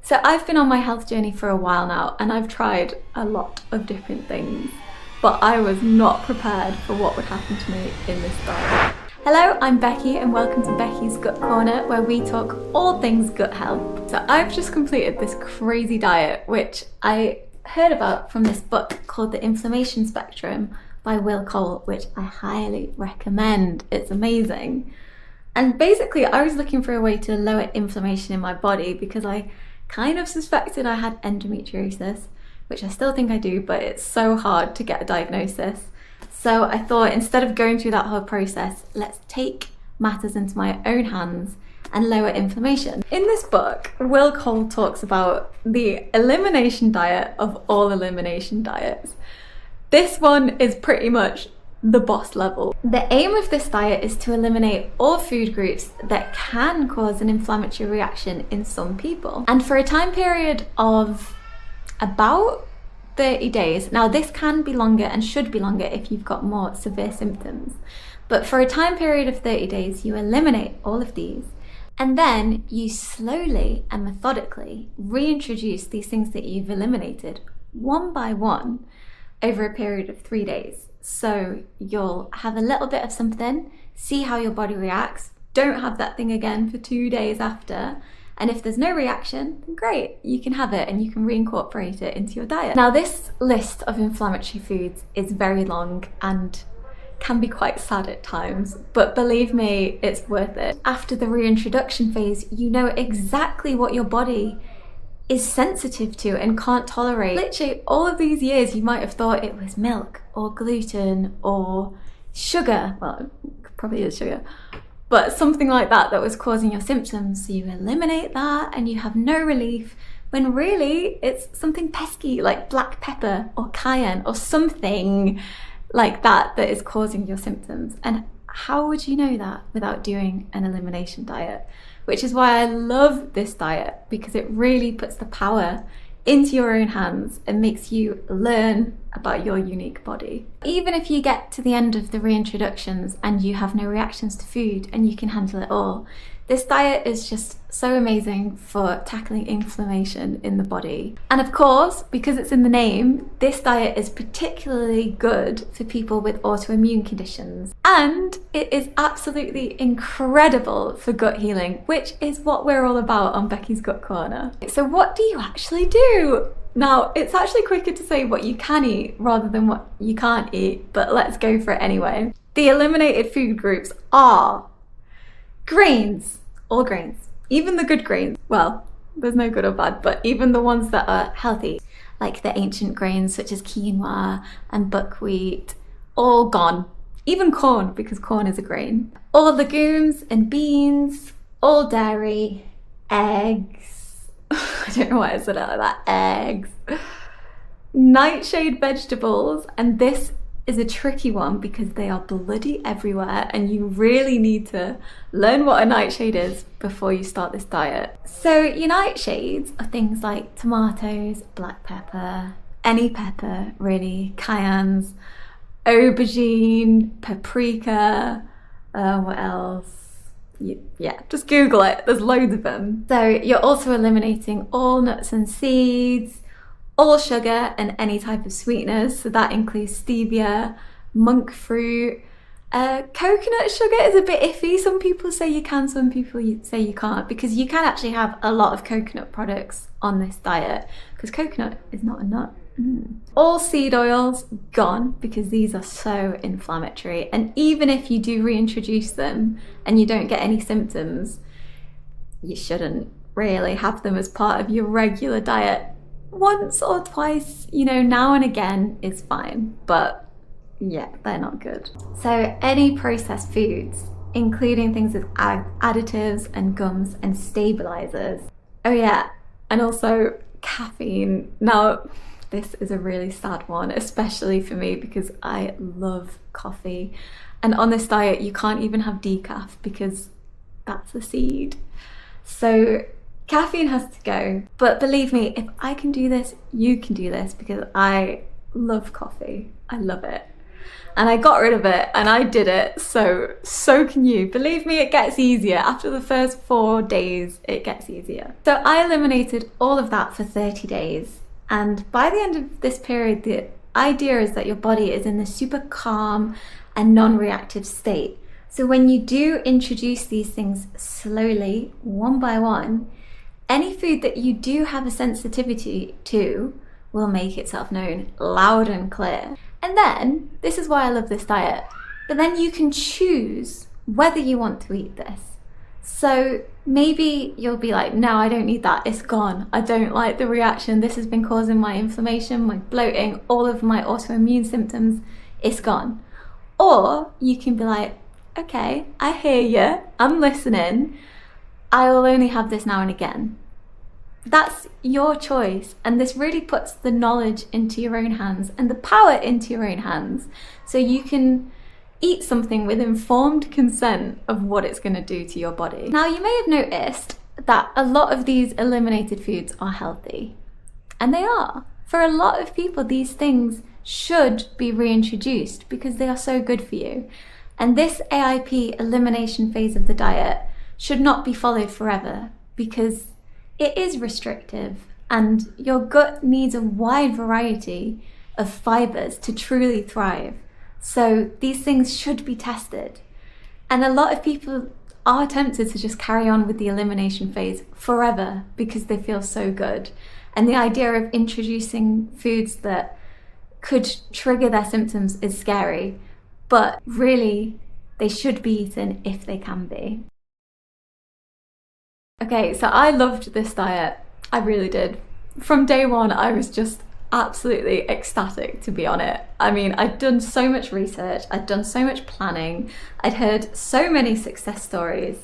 So I've been on my health journey for a while now, and I've tried a lot of different things, but I was not prepared for what would happen to me in this diet. Hello, I'm Becky and welcome to Becky's Gut Corner, where we talk all things gut health. So I've just completed this crazy diet, which I heard about from this book called The Inflammation Spectrum by Will Cole, which I highly recommend. It's amazing. And basically I was looking for a way to lower inflammation in my body because I kind of suspected I had endometriosis, which I still think I do, but it's so hard to get a diagnosis. So I thought, instead of going through that whole process, let's take matters into my own hands and lower inflammation. In this book, Will Cole talks about the elimination diet of all elimination diets. This one is pretty much the boss level. The aim of this diet is to eliminate all food groups that can cause an inflammatory reaction in some people. And for a time period of about 30 days. Now this can be longer and should be longer if you've got more severe symptoms. But for a time period of 30 days, you eliminate all of these. And then you slowly and methodically reintroduce these things that you've eliminated one by one over a period of 3 days. So you'll have a little bit of something, see how your body reacts, don't have that thing again for 2 days after, and if there's no reaction, then great, you can have it and you can reincorporate it into your diet. Now this list of inflammatory foods is very long and can be quite sad at times, but believe me, it's worth it. After the reintroduction phase, you know exactly what your body is sensitive to and can't tolerate. Literally all of these years you might have thought it was milk or gluten or sugar, well it probably is sugar, but something like that was causing your symptoms. So you eliminate that and you have no relief, when really it's something pesky like black pepper or cayenne or something like that is causing your symptoms. And how would you know that without doing an elimination diet? Which is why I love this diet, because it really puts the power into your own hands and makes you learn about your unique body. Even if you get to the end of the reintroductions and you have no reactions to food and you can handle it all, this diet is just so amazing for tackling inflammation in the body. And of course, because it's in the name, this diet is particularly good for people with autoimmune conditions. And it is absolutely incredible for gut healing, which is what we're all about on Becky's Gut Corner. So what do you actually do? Now, it's actually quicker to say what you can eat rather than what you can't eat, but let's go for it anyway. The eliminated food groups are grains, all grains, even the good grains. Well, there's no good or bad, but even the ones that are healthy, like the ancient grains such as quinoa and buckwheat, all gone. Even corn, because corn is a grain. All legumes and beans, all dairy, eggs. I don't know why I said it like that, eggs. Nightshade vegetables, and this is a tricky one because they are bloody everywhere and you really need to learn what a nightshade is before you start this diet. So your nightshades are things like tomatoes, black pepper, any pepper really, cayennes, aubergine, paprika, what else? Yeah, just Google it, there's loads of them. So you're also eliminating all nuts and seeds, all sugar and any type of sweeteners, so that includes stevia, monk fruit. Coconut sugar is a bit iffy. Some people say you can, some people say you can't, because you can actually have a lot of coconut products on this diet, because coconut is not a nut. All seed oils, gone, because these are so inflammatory, and even if you do reintroduce them and you don't get any symptoms, you shouldn't really have them as part of your regular diet. Once or twice, you know, now and again is fine, but yeah, they're not good. So any processed foods, including things with additives and gums and stabilizers. Oh yeah, and also caffeine. Now, this is a really sad one, especially for me because I love coffee. And on this diet, you can't even have decaf because that's a seed. So caffeine has to go, but believe me, if I can do this, you can do this, because I love coffee. I love it. and I got rid of it and I did it. So can you. Believe me, it gets easier. After the first 4 days, it gets easier. So I eliminated all of that for 30 days. And by the end of this period, the idea is that your body is in this super calm and non-reactive state. So when you do introduce these things slowly, one by one, any food that you do have a sensitivity to will make itself known loud and clear. And then, this is why I love this diet, but then you can choose whether you want to eat this. So maybe you'll be like, no, I don't need that, it's gone. I don't like the reaction, this has been causing my inflammation, my bloating, all of my autoimmune symptoms, it's gone. Or you can be like, okay, I hear you, I'm listening, I will only have this now and again. That's your choice, and this really puts the knowledge into your own hands and the power into your own hands, so you can eat something with informed consent of what it's going to do to your body. Now, you may have noticed that a lot of these eliminated foods are healthy, and they are. For a lot of people, these things should be reintroduced because they are so good for you. And this AIP elimination phase of the diet should not be followed forever because it is restrictive and your gut needs a wide variety of fibers to truly thrive. So these things should be tested. And a lot of people are tempted to just carry on with the elimination phase forever because they feel so good. And the idea of introducing foods that could trigger their symptoms is scary, but really they should be eaten if they can be. Okay, so I loved this diet. I really did. From day one, I was just absolutely ecstatic to be on it. I mean, I'd done so much research, I'd done so much planning, I'd heard so many success stories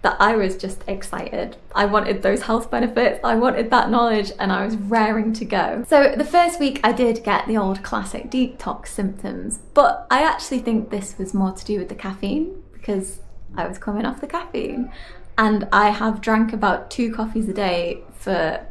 that I was just excited. I wanted those health benefits, I wanted that knowledge, and I was raring to go. So the first week I did get the old classic detox symptoms, but I actually think this was more to do with the caffeine because I was coming off the caffeine. And I have drank about 2 coffees a day for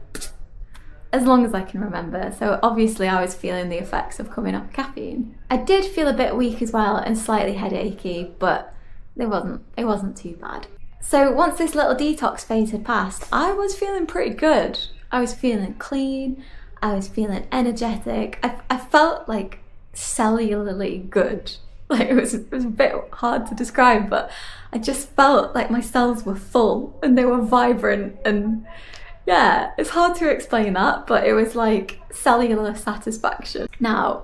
as long as I can remember. So obviously I was feeling the effects of coming off caffeine. I did feel a bit weak as well and slightly headachy, but it wasn't too bad. So once this little detox phase had passed, I was feeling pretty good. I was feeling clean, I was feeling energetic. I felt like cellularly good. Like it was a bit hard to describe, but I just felt like my cells were full and they were vibrant, and yeah, it's hard to explain that, but it was like cellular satisfaction. Now,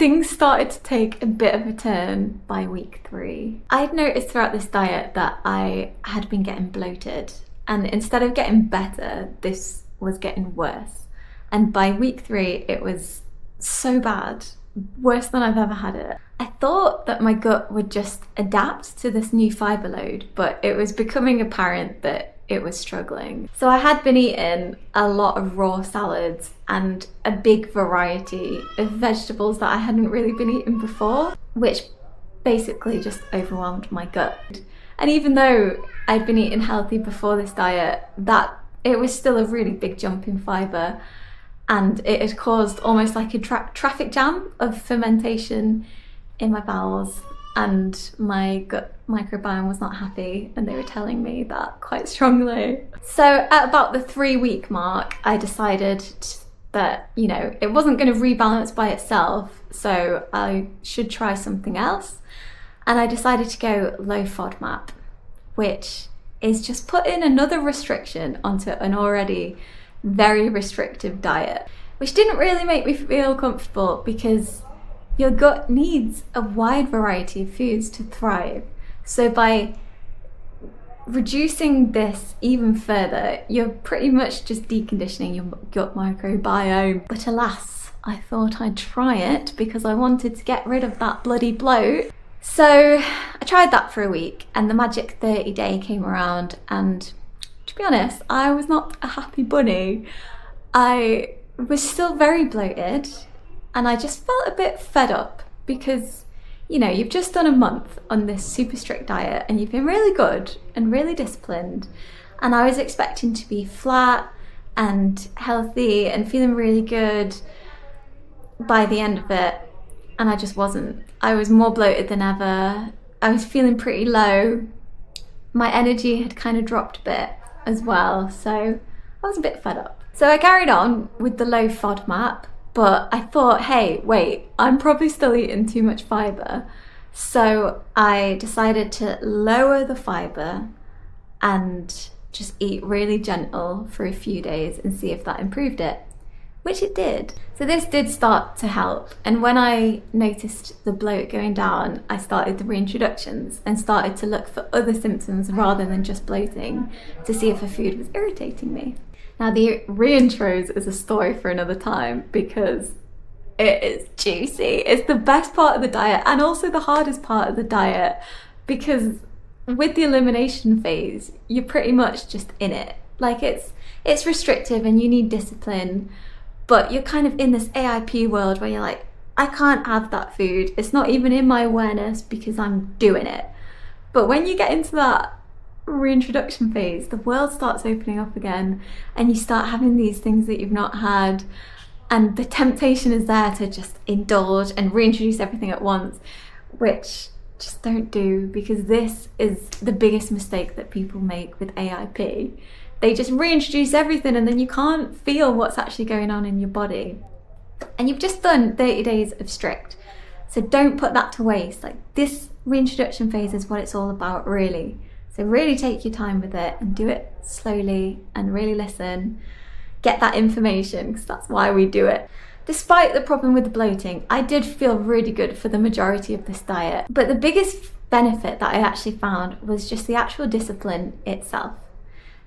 things started to take a bit of a turn by week 3. I'd noticed throughout this diet that I had been getting bloated, and instead of getting better, this was getting worse. And by week 3, it was so bad, worse than I've ever had it. I thought that my gut would just adapt to this new fibre load, but it was becoming apparent that it was struggling. So I had been eating a lot of raw salads and a big variety of vegetables that I hadn't really been eating before, which basically just overwhelmed my gut. And even though I'd been eating healthy before this diet, that it was still a really big jump in fibre, and it had caused almost like a traffic jam of fermentation in my bowels, and my gut microbiome was not happy, and they were telling me that quite strongly. So at about the 3-week mark, I decided that, you know, it wasn't going to rebalance by itself, so I should try something else. And I decided to go low FODMAP, which is just putting another restriction onto an already very restrictive diet, which didn't really make me feel comfortable because your gut needs a wide variety of foods to thrive. So by reducing this even further, you're pretty much just deconditioning your gut microbiome. But alas, I thought I'd try it because I wanted to get rid of that bloody bloat. So I tried that for a week, and the magic 30-day came around, and to be honest, I was not a happy bunny. I was still very bloated, and I just felt a bit fed up because, you know, you've just done a month on this super strict diet and you've been really good and really disciplined, and I was expecting to be flat and healthy and feeling really good by the end of it. and I just wasn't. I was more bloated than ever. I was feeling pretty low. My energy had kind of dropped a bit as well, so I was a bit fed up. So I carried on with the low FODMAP, but I thought, hey, wait, I'm probably still eating too much fibre. So I decided to lower the fibre and just eat really gentle for a few days and see if that improved it, which it did. So this did start to help. And when I noticed the bloat going down, I started the reintroductions and started to look for other symptoms rather than just bloating to see if a food was irritating me. Now the reintros is a story for another time because it is juicy. It's the best part of the diet and also the hardest part of the diet, because with the elimination phase, you're pretty much just in it. Like it's restrictive and you need discipline, but you're kind of in this AIP world where you're like, I can't have that food. It's not even in my awareness because I'm doing it. But when you get into that reintroduction phase, the world starts opening up again and you start having these things that you've not had, and the temptation is there to just indulge and reintroduce everything at once, which just don't do, because this is the biggest mistake that people make with AIP. They just reintroduce everything and then you can't feel what's actually going on in your body. And you've just done 30 days of strict. So don't put that to waste. Like, this reintroduction phase is what it's all about, really. So really take your time with it and do it slowly and really listen. Get that information, because that's why we do it. Despite the problem with the bloating, I did feel really good for the majority of this diet. But the biggest benefit that I actually found was just the actual discipline itself.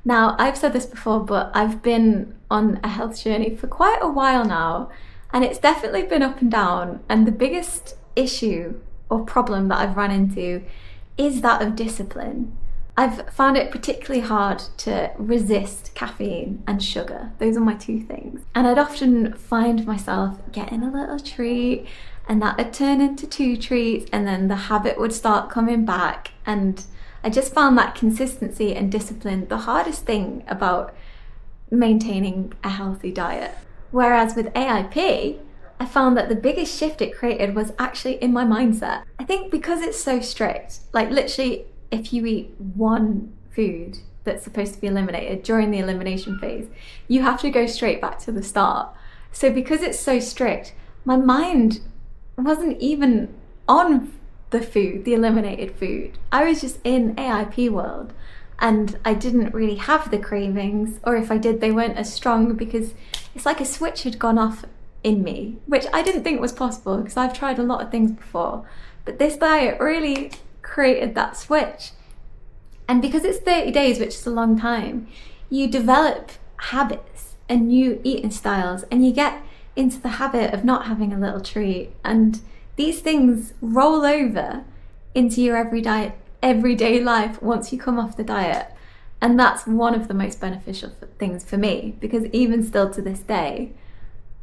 Now, I've said this before, but I've been on a health journey for quite a while now, and it's definitely been up and down. And the biggest issue or problem that I've run into is that of discipline. I've found it particularly hard to resist caffeine and sugar. Those are my two things. And I'd often find myself getting a little treat, and that would turn into 2 treats, and then the habit would start coming back. And I just found that consistency and discipline the hardest thing about maintaining a healthy diet. Whereas with AIP, I found that the biggest shift it created was actually in my mindset. I think because it's so strict, like literally if you eat one food that's supposed to be eliminated during the elimination phase, you have to go straight back to the start. So because it's so strict, my mind wasn't even on the food, the eliminated food. I was just in AIP world, and I didn't really have the cravings, or if I did, they weren't as strong, because it's like a switch had gone off in me, which I didn't think was possible because I've tried a lot of things before. But this diet really created that switch. And because it's 30 days, which is a long time, you develop habits and new eating styles, and you get into the habit of not having a little treat. And these things roll over into your everyday life once you come off the diet. And that's one of the most beneficial things for me, because even still to this day,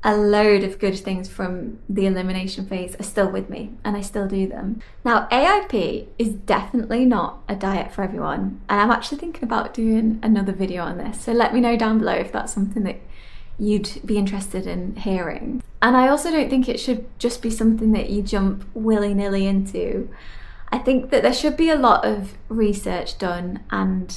a load of good things from the elimination phase are still with me, and I still do them. Now, AIP is definitely not a diet for everyone, and I'm actually thinking about doing another video on this, so let me know down below if that's something that you'd be interested in hearing. And I also don't think it should just be something that you jump willy-nilly into. I think that there should be a lot of research done and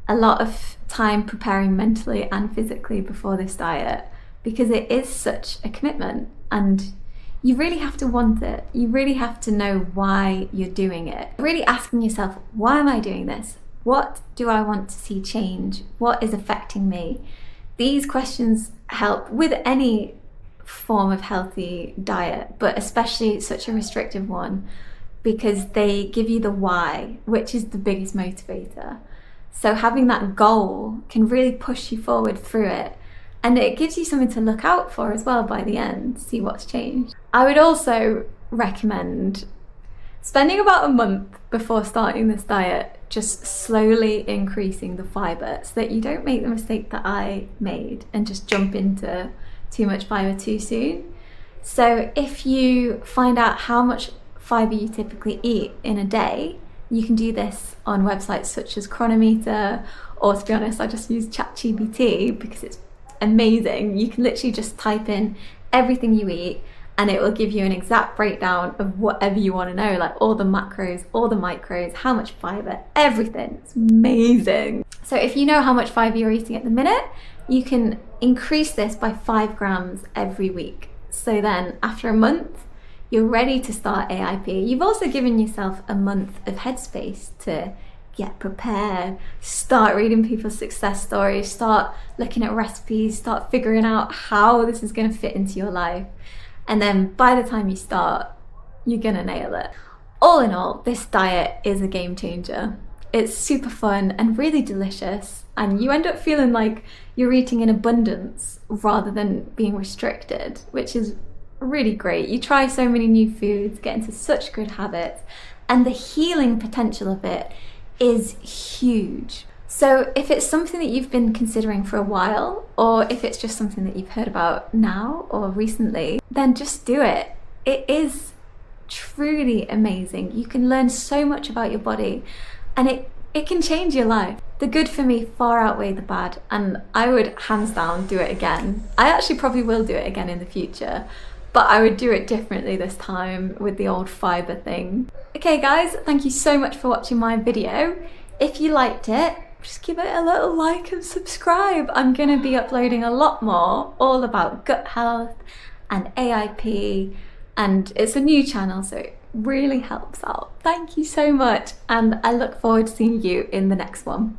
a lot of time preparing mentally and physically before this diet, because it is such a commitment, and you really have to want it. You really have to know why you're doing it. Really asking yourself, why am I doing this? What do I want to see change? What is affecting me? These questions help with any form of healthy diet, but especially such a restrictive one, because they give you the why, which is the biggest motivator. So having that goal can really push you forward through it. And it gives you something to look out for as well by the end, see what's changed. I would also recommend spending about a month before starting this diet, just slowly increasing the fibre, so that you don't make the mistake that I made and just jump into too much fibre too soon. So if you find out how much fibre you typically eat in a day, you can do this on websites such as Chronometer, or to be honest, I just use ChatGPT because it's amazing. You can literally just type in everything you eat, and it will give you an exact breakdown of whatever you want to know, like all the macros, all the micros, how much fiber, everything. It's amazing. So if you know how much fiber you're eating at the minute, you can increase this by 5 grams every week. So then after a month, you're ready to start AIP. You've also given yourself a month of headspace to get prepared, start reading people's success stories, start looking at recipes, start figuring out how this is going to fit into your life. And then by the time you start, you're going to nail it. All in all, this diet is a game changer. It's super fun and really delicious, and you end up feeling like you're eating in abundance rather than being restricted, which is really great. You try so many new foods, get into such good habits, and the healing potential of it is huge. So if it's something that you've been considering for a while, or if it's just something that you've heard about now or recently, then just do it. It is truly amazing. You can learn so much about your body, and it can change your life. The good for me far outweigh the bad, and I would hands down do it again. I actually probably will do it again in the future, but I would do it differently this time with the old fiber thing. Okay guys, thank you so much for watching my video. If you liked it, just give it a little like and subscribe. I'm gonna be uploading a lot more, all about gut health and AIP, and it's a new channel, so it really helps out. Thank you so much, and I look forward to seeing you in the next one.